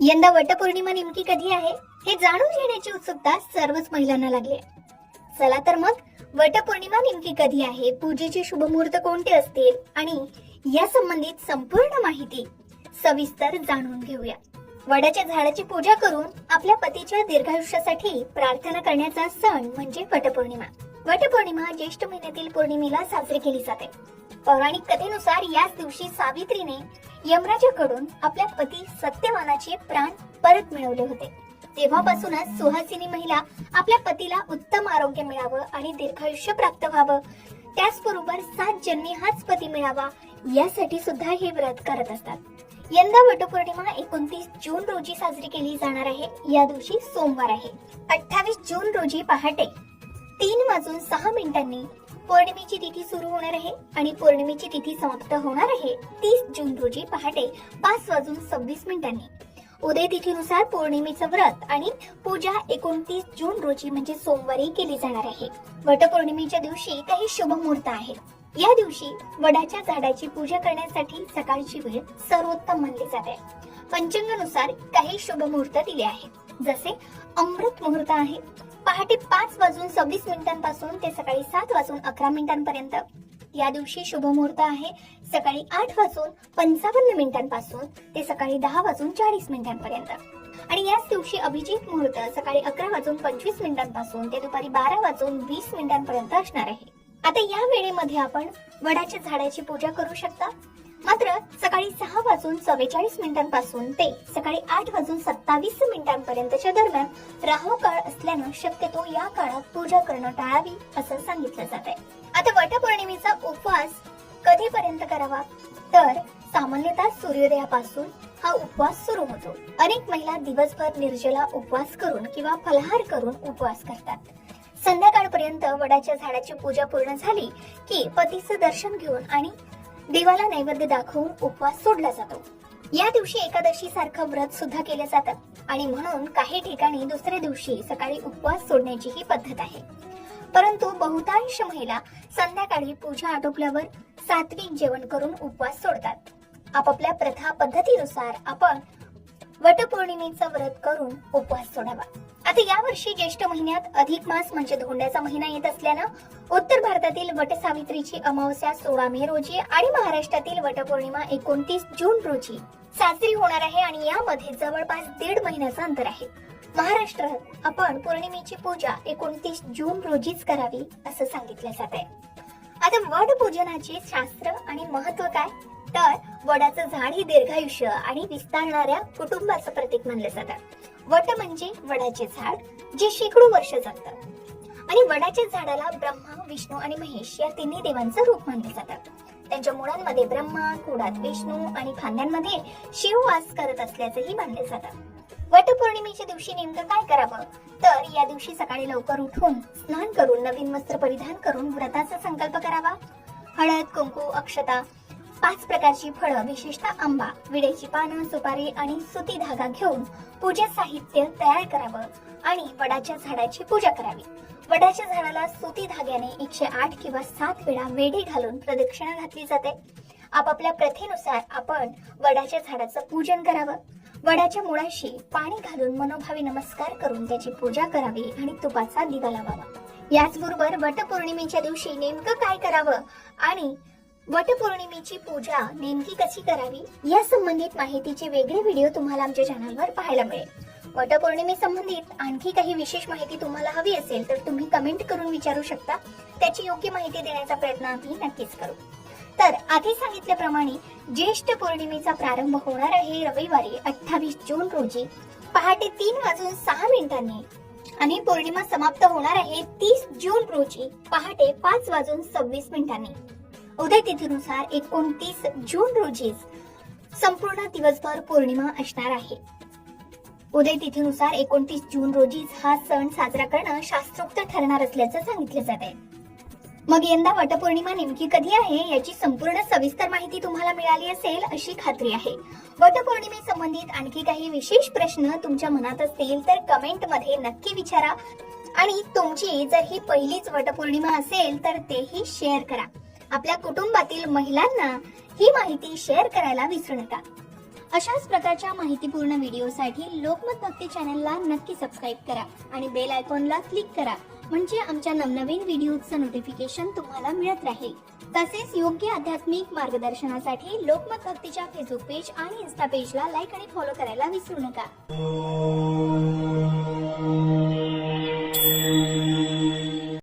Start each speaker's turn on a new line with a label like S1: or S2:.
S1: यंदा वटपौर्णिमा नेमकी कधी आहे हे जाणून घेण्याची उत्सुकता सर्वच महिलांना लागली आहे. चला तर मग वटपौर्णिमा नेमकी कधी आहे, पूजेचे शुभ मुहूर्त कोणते असतील आणि या संबंधित संपूर्ण माहिती सविस्तर जाणून घेऊया. वडाच्या झाडाची पूजा करून आपल्या पतीच्या दीर्घायुष्यासाठी प्रार्थना करण्याचा सण म्हणजे वटपौर्णिमा. वटपौर्णिमा ज्येष्ठ महिन्यातील पौर्णिमेला साजरी केली जाते. पौराणिक कथेनुसार याच दिवशी सावित्रीने यमराजाकडून आपल्या पती सत्यवानाचे प्राण परत मिळवले होते. तेव्हापासूनच सुहासिनी महिला आपल्या पतीला उत्तम आरोग्य मिळावं आणि दीर्घायुष्य प्राप्त व्हावं, त्याचबरोबर 7 जन्मी हाच पती मिळावा यासाठी सुद्धा हे व्रत करत असतात. यंदा वटपौर्णिमा 29 जून रोजी साजरी केली जाणार आहे. या दिवशी सोमवार आहे. 28 जून रोजी पहाटे 3:06 पौर्णिमेची तिथी सुरू होणार आहे आणि पौर्णिमेची तिथी समाप्त होणार आहे 30 जून रोजी पहाटे 5:26. उदय तिथीनुसार पौर्णिमेचं व्रत आणि पूजा 29 जून रोजी म्हणजे सोमवारी केली जाणार आहे. वटपौर्णिमेच्या दिवशी काही शुभ मुहूर्त आहेत. या दिवशी वडाच्या झाडाची पूजा करण्यासाठी सकाळची वेळ सर्वोत्तम मानली जाते. पंचांगानुसार काही शुभ मुहूर्त दिले आहेत, जसे अमृत मुहूर्त आहे पहाटे 5:26 पासून ते सकाळी 7:11 या दिवशी शुभ मुहूर्त आहे सकाळी 8:55 पासून ते सकाळी 10:40 आणि याच दिवशी अभिजित मुहूर्त सकाळी 11:25 पासून ते दुपारी 12:20 असणार आहे. आता या वेळेमध्ये आपण वडाच्या झाडाची पूजा करू शकता. मात्र सकाळी 6:44 पासून ते सकाळी 8:27 दरम्यान राहू काळ असल्यानं शक्यतो या काळात पूजा करणं टाळावी असं सांगितलं जात आहे. आता वटपौर्णिमेचा उपवास कधीपर्यंत करावा, तर सामान्यतः सूर्योदयापासून हा उपवास सुरू होतो. अनेक महिला दिवसभर निर्जला उपवास करून किंवा फलाहार करून उपवास करतात. संध्याकाळपर्यंत वडाच्या झाडाची पूजा पूर्ण झाली की पतीचं दर्शन घेऊन आणि देवाला नैवेद्य दाखवून उपवास सोडला जातो. या दिवशी एकादशी सारखं व्रत सुद्धा केलं जातं आणि म्हणून काही ठिकाणी दुसऱ्या दिवशी सकाळी उपवास सोडण्याची ही पद्धत आहे. परंतु बहुतांश महिला संध्याकाळी पूजा आटोपल्यावर सात्विक जेवण करून उपवास सोडतात. आपापल्या प्रथा पद्धतीनुसार आपण वटपौर्णिमेचं व्रत करून उपवास सोडावा. आता यावर्षी ज्येष्ठ महिन्यात अधिक मास म्हणजे धोंड्याचा महिना येत असल्यानं उत्तर भारतातील वटसावित्रीची अमावस्या 16 मे रोजी आणि महाराष्ट्रातील वटपौर्णिमा 29 जून रोजी साजरी होणार आहे आणि यामध्ये जवळपास 1.5 महिन्याचं अंतर आहे. महाराष्ट्रात आपण पौर्णिमेची पूजा 29 जून रोजीच करावी असं सांगितलं जात आहे. आता वड पूजनाचे शास्त्र आणि महत्व काय, तर वडाचं झाड हे दीर्घायुष्य आणि विस्तारणाऱ्या कुटुंबाचं प्रतीक मानलं जातं. वट म्हणजे वडाचे झाड जे शेकडो वर्ष जगतं आणि वडाच्या झाडाला ब्रह्मा, विष्णू आणि महेश या तिन्ही देवांचं रूप मानले जातं. त्यांच्या मुळांमध्ये ब्रह्मा, कुडात विष्णू आणि फांद्यांमध्ये शिव वास करत असल्याचंही मानले जातं. वटपौर्णिमेच्या दिवशी नेमकं काय करावं, तर या दिवशी सकाळी लवकर उठून स्नान करून नवीन वस्त्र परिधान करून व्रताचा संकल्प करावा. हळद, कुंकू, अक्षता, 5 प्रकारची फळं विशेषतः आंबा, विड्याची पानं, सुपारी आणि सुती धागा घेऊन पूजा साहित्य तयार करावं आणि वडाच्या झाडाची पूजा करावी. वडाच्या झाडाला सुती धाग्याने 108 किंवा 7 वेळा वेढी घालून प्रदक्षिणा घातली जाते. आपापल्या प्रथेनुसार आपण वडाच्या झाडाचं पूजन करावं. वडाच्या मुळाशी पाणी घालून मनोभावी नमस्कार करून त्याची पूजा करावी आणि तुपाचा दिवा लावावा. याचबरोबर वटपौर्णिमेच्या दिवशी नेमकं काय करावं आणि वटपौर्णिमेची पूजा नेमकी कशी करावी या संबंधित माहितीचे वेगळे व्हिडिओ तुम्हाला आमच्या चॅनलवर पाहायला मिळेल. वटपौर्णिमे संबंधित आणखी काही विशेष माहिती तुम्हाला हवी असेल तर तुम्ही कमेंट करून विचारू शकता. त्याची योग्य माहिती देण्याचा प्रयत्न आम्ही नक्कीच करू. तर आधी सांगितल्याप्रमाणे ज्येष्ठ पौर्णिमेचा प्रारंभ होणार आहे रविवारी 28 जून रोजी पहाटे 3:06 आणि पौर्णिमा समाप्त होणार आहे 30 जून रोजी पहाटे 5:26. उदय तिथीनुसार 29 जून रोजीच संपूर्ण दिवसभर पौर्णिमा असणार आहे. उदय तिथीनुसार 29 जून रोजीच हा सण साजरा करणं शास्त्रोक्त ठरणार असल्याचं सांगितलं जात आहे. मग यंदा वटपौर्णिमा नेमकी कधी आहे याची संपूर्ण सविस्तर माहिती तुम्हाला मिळाली असेल अशी खात्री आहे. वटपौर्णिमे संबंधित आणखी काही विशेष प्रश्न तुमच्या मनात असतील तर कमेंट मध्ये नक्की विचारा आणि तुमची जर ही पहिलीच वटपौर्णिमा असेल तर तेही शेअर करा. आपल्या कुटुंबातील महिलांना ही माहिती शेअर करायला विसरू नका. अशाच प्रकारच्या माहितीपूर्ण व्हिडिओसाठी लोकमत भक्ती चॅनलला नक्की सबस्क्राईब करा आणि बेल आयकॉनला क्लिक करा, म्हणजे आमच्या नवनवीन व्हिडिओचं नोटिफिकेशन तुम्हाला मिळत राहील. तसेच योग्य आध्यात्मिक मार्गदर्शनासाठी लोकमत भक्तीच्या फेसबुक पेज आणि इन्स्टा पेजला लाईक आणि फॉलो करायला विसरू नका.